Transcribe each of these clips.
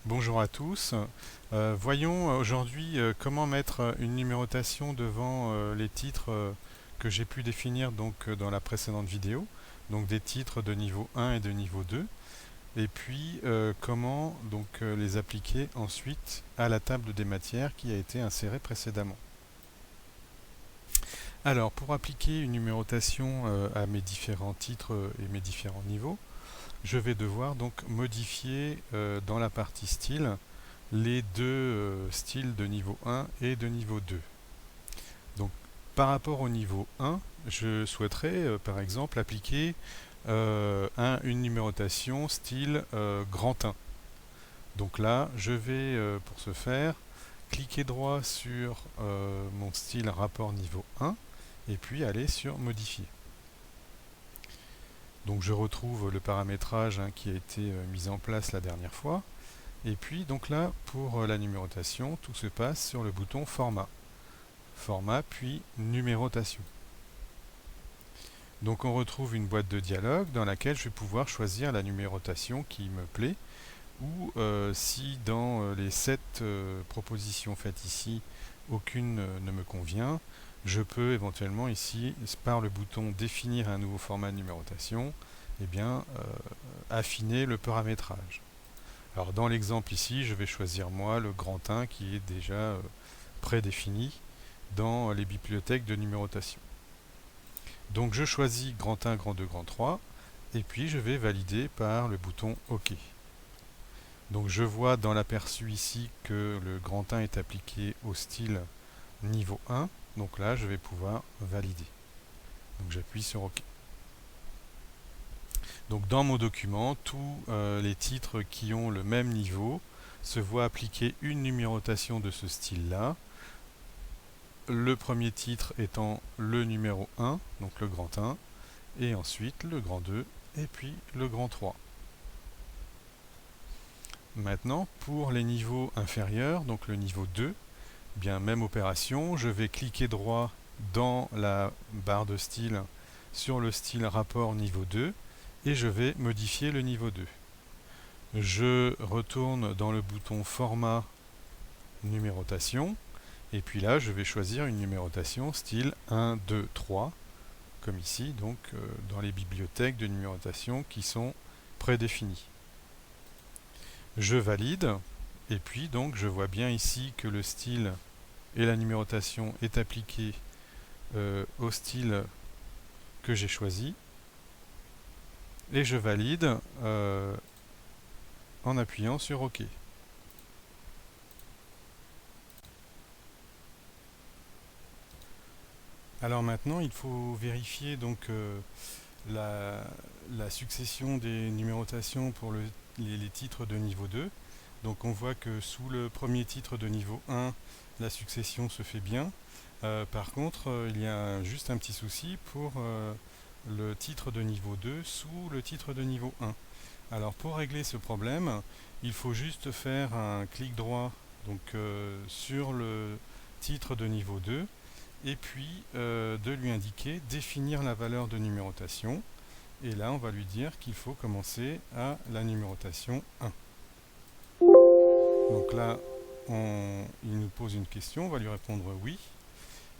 Bonjour à tous. Voyons aujourd'hui comment mettre une numérotation devant les titres que j'ai pu définir dans la précédente vidéo, donc des titres de niveau 1 et de niveau 2, et puis comment les appliquer ensuite à la table des matières qui a été insérée précédemment. Alors pour appliquer une numérotation à mes différents titres et mes différents niveaux, je vais devoir donc modifier dans la partie style les deux styles de niveau 1 et de niveau 2. Donc par rapport au niveau 1, je souhaiterais par exemple appliquer une numérotation style grand 1. Donc là, je vais pour ce faire cliquer droit sur mon style rapport niveau 1 et puis aller sur modifier. Donc je retrouve le paramétrage qui a été mis en place la dernière fois. Et puis donc là, pour la numérotation, tout se passe sur le bouton Format. Format puis Numérotation. Donc on retrouve une boîte de dialogue dans laquelle je vais pouvoir choisir la numérotation qui me plaît, ou si dans les 7 propositions faites ici, aucune ne me convient, je peux éventuellement ici, par le bouton Définir un nouveau format de numérotation, affiner le paramétrage. Alors dans l'exemple ici, je vais choisir moi le grand 1 qui est déjà prédéfini dans les bibliothèques de numérotation. Donc je choisis grand 1, grand 2, grand 3 et puis je vais valider par le bouton OK. Donc je vois dans l'aperçu ici que le grand 1 est appliqué au style niveau 1. Donc là, je vais pouvoir valider. Donc j'appuie sur OK. Donc dans mon document, tous les titres qui ont le même niveau se voient appliquer une numérotation de ce style-là. Le premier titre étant le numéro 1, donc le grand 1, et ensuite le grand 2, et puis le grand 3. Maintenant, pour les niveaux inférieurs, donc le niveau 2, bien même opération, je vais cliquer droit dans la barre de style sur le style rapport niveau 2, et je vais modifier le niveau 2. Je retourne dans le bouton Format, Numérotation, et puis là je vais choisir une numérotation style 1, 2, 3, comme ici, donc dans les bibliothèques de numérotation qui sont prédéfinies. Je valide, et puis donc je vois bien ici que le style et la numérotation est appliquée au style que j'ai choisi, et je valide en appuyant sur OK. Alors maintenant, il faut vérifier donc la succession des numérotations pour les titres de niveau 2. Donc on voit que sous le premier titre de niveau 1, la succession se fait bien. Par contre, il y a juste un petit souci pour le titre de niveau 2 sous le titre de niveau 1. Alors pour régler ce problème, il faut juste faire un clic droit sur le titre de niveau 2 et puis de lui indiquer définir la valeur de numérotation. Et là, on va lui dire qu'il faut commencer à la numérotation 1. Donc là, il nous pose une question, on va lui répondre oui.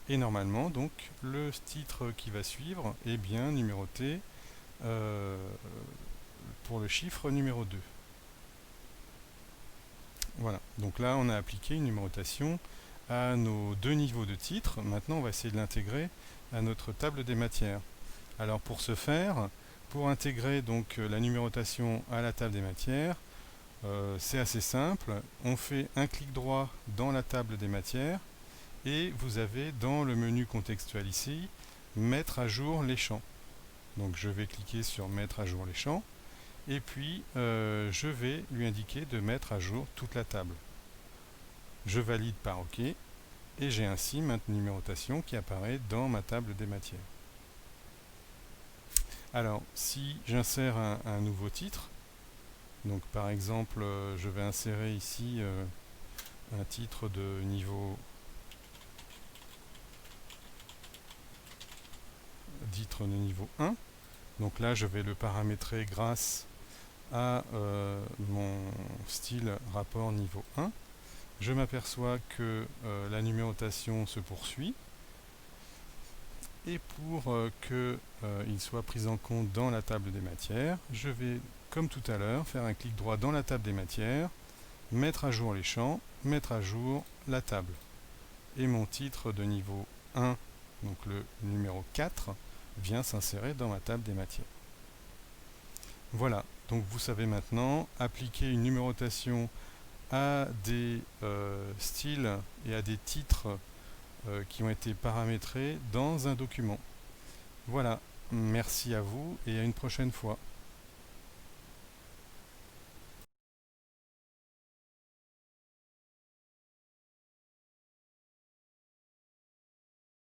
Et normalement, donc, le titre qui va suivre est bien numéroté pour le chiffre numéro 2. Voilà, donc là, on a appliqué une numérotation à nos deux niveaux de titres. Maintenant, on va essayer de l'intégrer à notre table des matières. Alors pour ce faire, pour intégrer donc la numérotation à la table des matières, c'est assez simple. On fait un clic droit dans la table des matières et vous avez dans le menu contextuel ici, mettre à jour les champs. Donc je vais cliquer sur mettre à jour les champs et puis je vais lui indiquer de mettre à jour toute la table. Je valide par OK et j'ai ainsi ma numérotation qui apparaît dans ma table des matières. Alors, si j'insère un nouveau titre, donc par exemple, je vais insérer ici un titre de niveau titre de niveau 1. Donc là, je vais le paramétrer grâce à mon style rapport niveau 1, je m'aperçois que la numérotation se poursuit. Et pour qu'il soit pris en compte dans la table des matières, je vais, comme tout à l'heure, faire un clic droit dans la table des matières, mettre à jour les champs, mettre à jour la table. Et mon titre de niveau 1, donc le numéro 4, vient s'insérer dans ma table des matières. Voilà, donc vous savez maintenant appliquer une numérotation à des styles et à des titres qui ont été paramétrés dans un document. Voilà, merci à vous et à une prochaine fois.